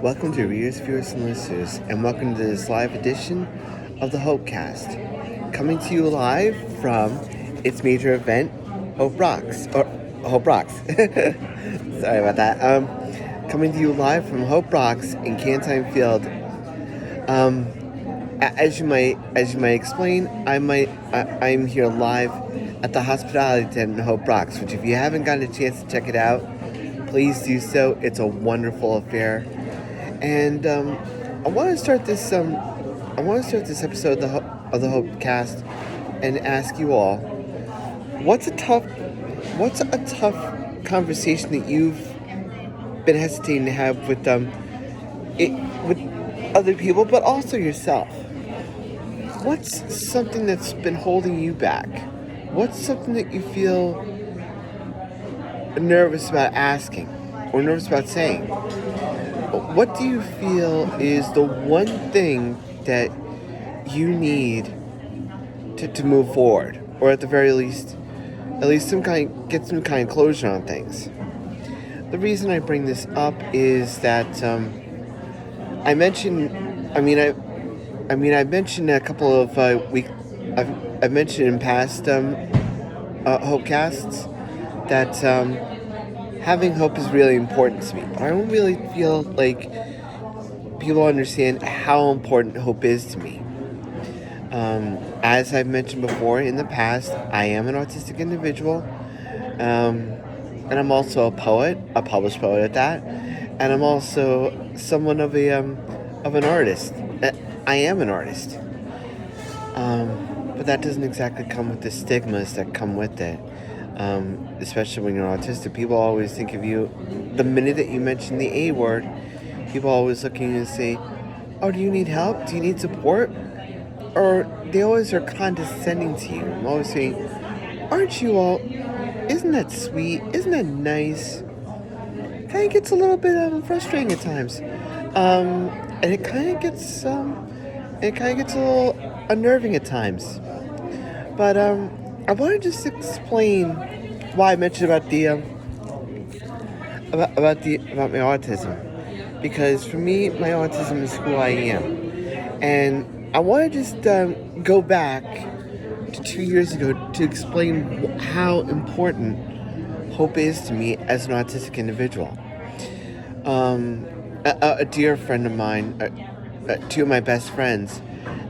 Welcome to readers, viewers, and listeners, and welcome to this live edition of the HopeCast. Coming to you live from its major event, Hope Rocks. Sorry about that. Coming to you live from Hope Rocks in Cantine Field. As you might explain, I'm here live at the hospitality tent in Hope Rocks, which if you haven't gotten a chance to check it out, please do so. It's a wonderful affair, and I want to start this episode of the HopeCast and ask you all, what's a tough conversation that you've been hesitating to have with with other people, but also yourself? What's something that's been holding you back? What's something that you feel nervous about asking or nervous about saying? What do you feel is the one thing that you need to move forward, or at the very least, get some kind of closure on things? The reason I bring this up is that I mentioned a couple of I've mentioned in past HopeCasts that having hope is really important to me. But I don't really feel like people understand how important hope is to me. As I've mentioned before in the past, I am an autistic individual, and I'm also a poet, a published poet at that, and I'm also someone of an artist. I am an artist, but that doesn't exactly come with the stigmas that come with it. Especially when you're autistic, people always think of you, the minute that you mention the A word, people always look at you and say, "Oh, do you need help? Do you need support?" Or they always are condescending to you. I'm always saying, "Aren't you all? Isn't that sweet? Isn't that nice?" Kind of gets a little bit frustrating at times, and it kind of gets a little unnerving at times. But I want to just explain why I mentioned about my autism, because for me, my autism is who I am, and I want to just go back to 2 years ago to explain how important hope is to me as an autistic individual. A dear friend of mine, two of my best friends,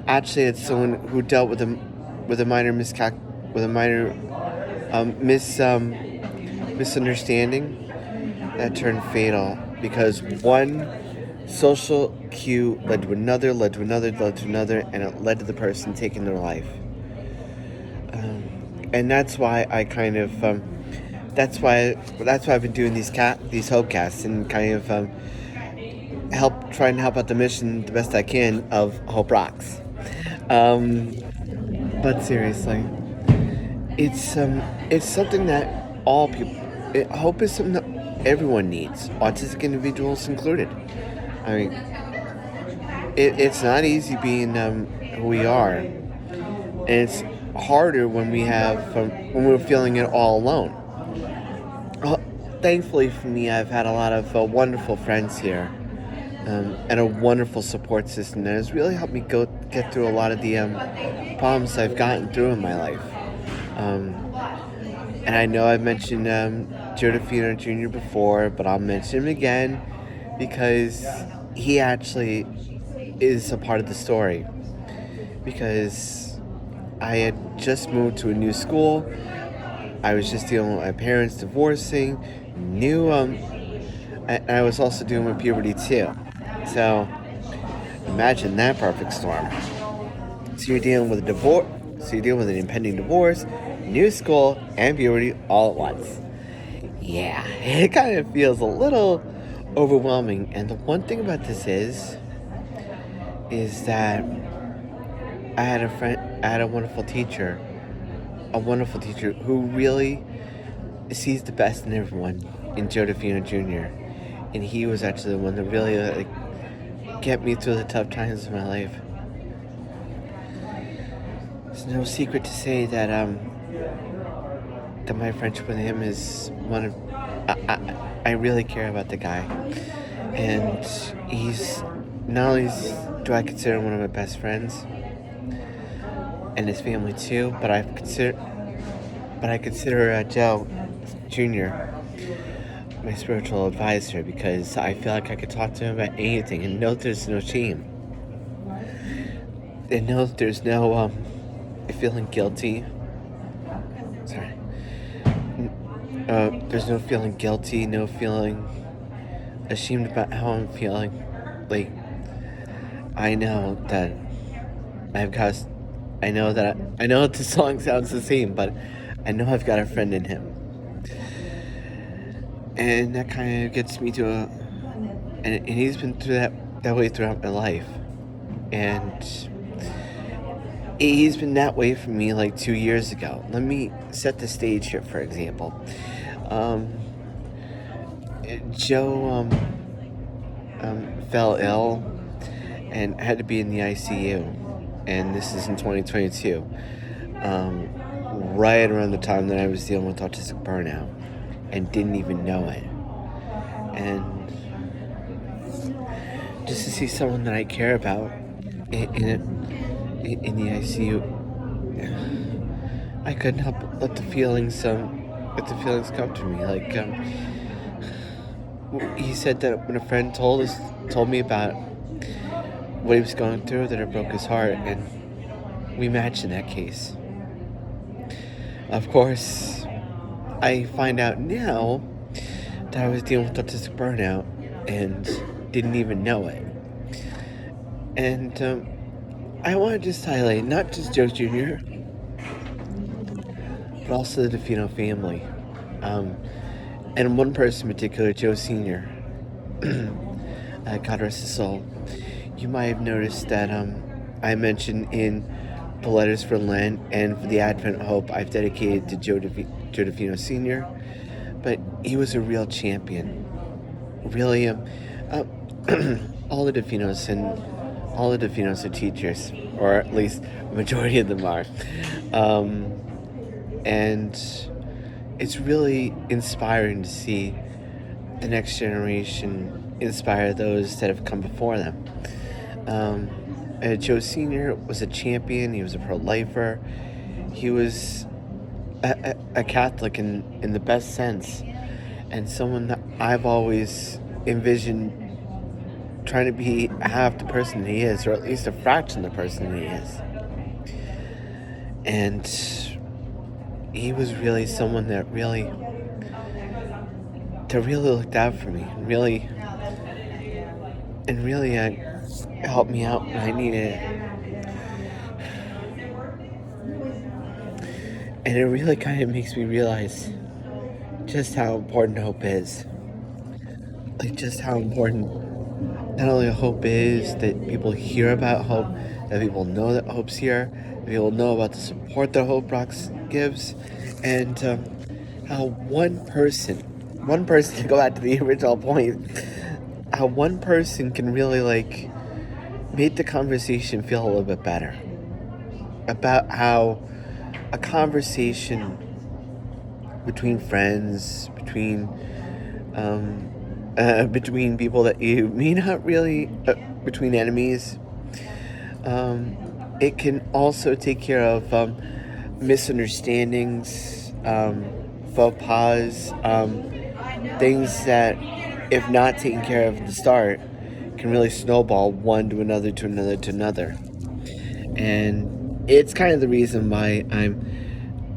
actually had someone who dealt with a minor misunderstanding that turned fatal because one social cue led to another, and it led to the person taking their life. And that's why I kind of that's why I've been doing these HopeCasts and kind of trying to help out the mission the best I can of Hope Rocks. But seriously, it's something that all people. Hope is something that everyone needs, autistic individuals included. I mean, it's not easy being who we are, and it's harder when we're feeling it all alone. Thankfully for me, I've had a lot of wonderful friends here, and a wonderful support system that has really helped me get through a lot of the problems I've gotten through in my life. And I know I've mentioned Joe Jr. before, but I'll mention him again because he actually is a part of the story. Because I had just moved to a new school, I was just dealing with my parents divorcing, I was also dealing with puberty too. So imagine that perfect storm. So you're dealing with a divorce. So you're dealing with an impending divorce, new school, and puberty all at once. Yeah, it kind of feels a little overwhelming. And the one thing about this is that I had a wonderful teacher who really sees the best in everyone, in Joe Jr. And he was actually the one that really get me through the tough times of my life. It's no secret to say that my friendship with him is one of... I really care about the guy. And he's not only do I consider him one of my best friends, and his family too, but I consider Joe Jr. my spiritual advisor, because I feel like I could talk to him about anything and know there's no shame. And know there's no feeling guilty. Sorry. There's no feeling guilty, no feeling ashamed about how I'm feeling. Like, I know that I know the song sounds the same, but I know I've got a friend in him. And that kind of gets me to and he's been through that way throughout my life. And he's been that way for me like 2 years ago. Let me set the stage here, for example. Joe fell ill and had to be in the ICU. And this is in 2022. Right around the time that I was dealing with autistic burnout and didn't even know it. And just to see someone that I care about in the ICU, I couldn't help but let the feelings come to me. Like, he said that when a friend told me about what he was going through, that it broke his heart, and we matched in that case. Of course, I find out now that I was dealing with autistic burnout and didn't even know it. And I want to just highlight not just Joe Jr., but also the DeFino family. And one person in particular, Joe Sr., God rest his soul. You might have noticed that I mentioned in the Letters for Lent and for the Advent Hope I've dedicated to Joe DeFino Sr., but he was a real champion. Really, all the DeFinos are teachers, or at least a majority of them are. And it's really inspiring to see the next generation inspire those that have come before them. Joe Sr. was a champion. He was a pro-lifer. He was a Catholic in the best sense, and someone that I've always envisioned trying to be half the person that he is, or at least a fraction of the person that he is. And he was really someone that really looked out for me, and really helped me out when I needed it. And it really kind of makes me realize just how important hope is. Like, just how important not only hope is, that people hear about hope, that people know that hope's here, that people know about the support that Hope Rocks gives, and how one person, to go back to the original point, how one person can really, like, make the conversation feel a little bit better. About how a conversation between friends, between people that you may not really, between enemies, it can also take care of misunderstandings, faux pas, things that, if not taken care of at the start, can really snowball one to another to another to another. And it's kind of the reason why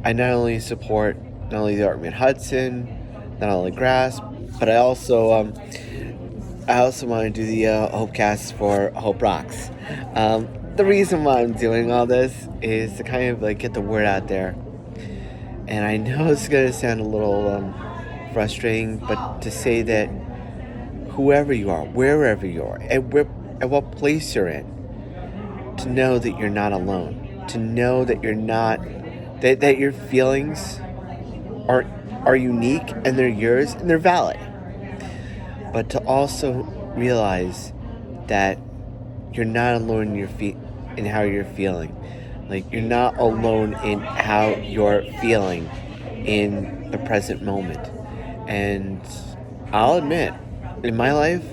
I not only support the Art Hudson, not only Grasp, but I also want to do the HopeCast for Hope Rocks. The reason why I'm doing all this is to kind of like get the word out there. And I know it's going to sound a little frustrating, but to say that whoever you are, wherever you are, at what place you're in, to know that you're not alone. To know that you're not, that your feelings are unique and they're yours and they're valid. But to also realize that you're not alone in how you're feeling. Like, you're not alone in how you're feeling in the present moment. And I'll admit, in my life,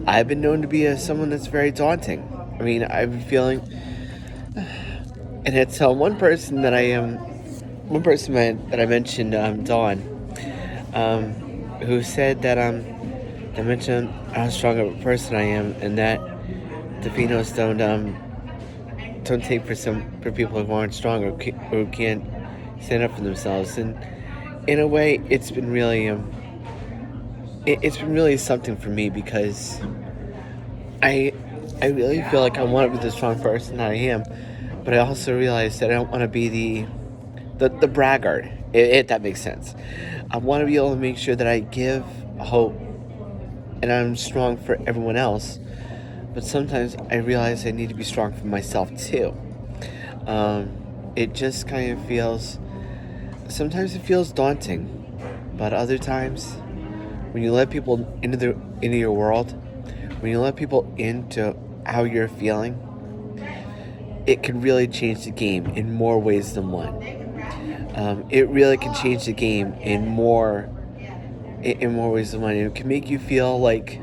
I've been known to be someone that's very daunting. I mean, I've been feeling, and it's one person that I mentioned, Dawn, um, who said that I mentioned how strong of a person I am, and that the females don't take for people who aren't strong or who can't stand up for themselves. And in a way, it's been really something for me, because I I really feel like I want to be the strong person that I am, but I also realize that I don't want to be the braggart, if that makes sense. I want to be able to make sure that I give hope and I'm strong for everyone else, but sometimes I realize I need to be strong for myself too. It just kind of feels, sometimes it feels daunting, but other times, when you let people into your world, when you let people into how you're feeling, it can really change the game in more ways than one. It really can change the game in more ways than one. It can make you feel like,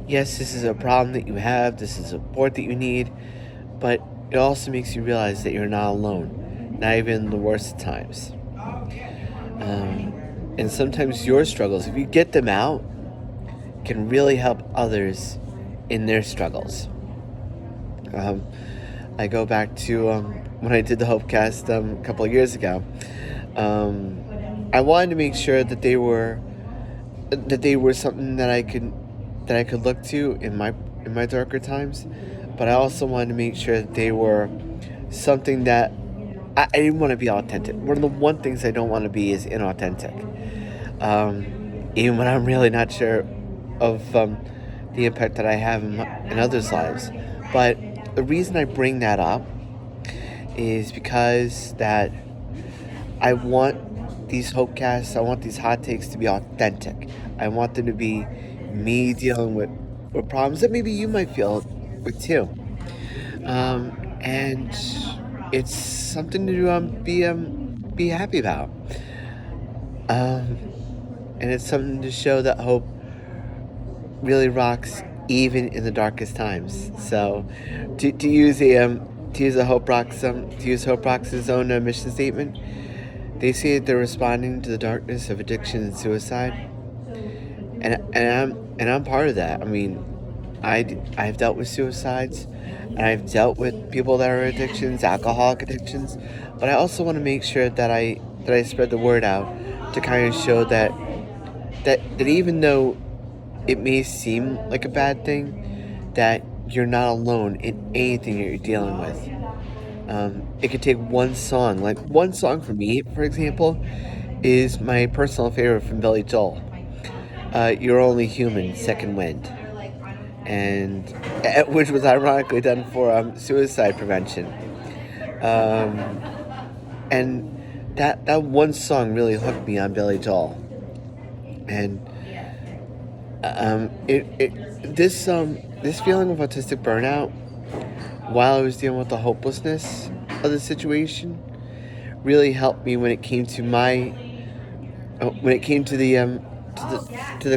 yes, this is a problem that you have, this is support that you need, but it also makes you realize that you're not alone, not even in the worst of times. And sometimes your struggles, if you get them out, can really help others in their struggles. I go back to when I did the HopeCast a couple of years ago. I wanted to make sure that they were something that I could look to in my darker times, but I also wanted to make sure that they were something that I didn't want to be authentic. One of the one things I don't want to be is inauthentic. Even when I'm really not sure of the impact that I have in others' lives. But the reason I bring that up is because that I want these hopecasts, I want these hot takes to be authentic. I want them to be me dealing with problems that maybe you might feel with too. And it's something to be happy about. And it's something to show that hope really rocks even in the darkest times. So, to use Hope Rock's own mission statement, they say that they're responding to the darkness of addiction and suicide, and I'm part of that. I mean, I've dealt with suicides, and I've dealt with people that are addictions, alcoholic addictions, but I also want to make sure that I spread the word out to kind of show that even though it may seem like a bad thing, that you're not alone in anything that you're dealing with. It could take one song. Like, one song for me, for example, is my personal favorite from Billy Joel. You're Only Human, Second Wind. And which was ironically done for suicide prevention. And that one song really hooked me on Billy Joel. And this feeling of autistic burnout, while I was dealing with the hopelessness of the situation, really helped me when it came to the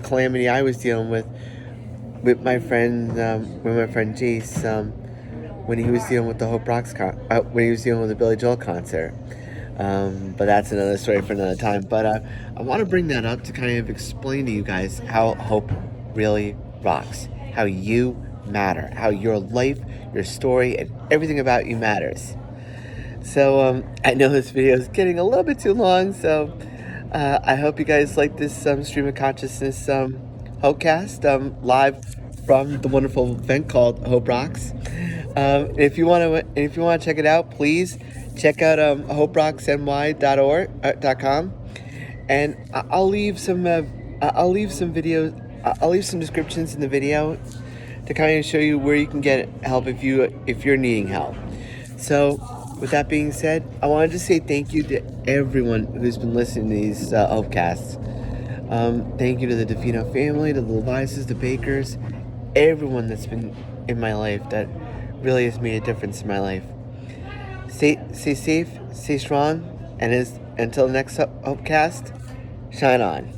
calamity I was dealing with my friend Jace, when he was dealing with the Hope Rocks when he was dealing with the Billy Joel concert. But that's another story for another time. But I want to bring that up to kind of explain to you guys how hope really rocks, how you matter, how your life, your story, and everything about you matters. So I know this video is getting a little bit too long, so I hope you guys like this stream of consciousness HopeCast live from the wonderful event called Hope Rocks. If you want to check it out, please check out hoperocksny.com, and I'll leave some videos. I'll leave some descriptions in the video to kind of show you where you can get help if you're needing help. So, with that being said, I wanted to say thank you to everyone who's been listening to these HopeCasts. Thank you to the DeFino family, to the Levises, the Bakers, everyone that's been in my life that really has made a difference in my life. Stay safe, stay strong, and until the next HopeCast, shine on.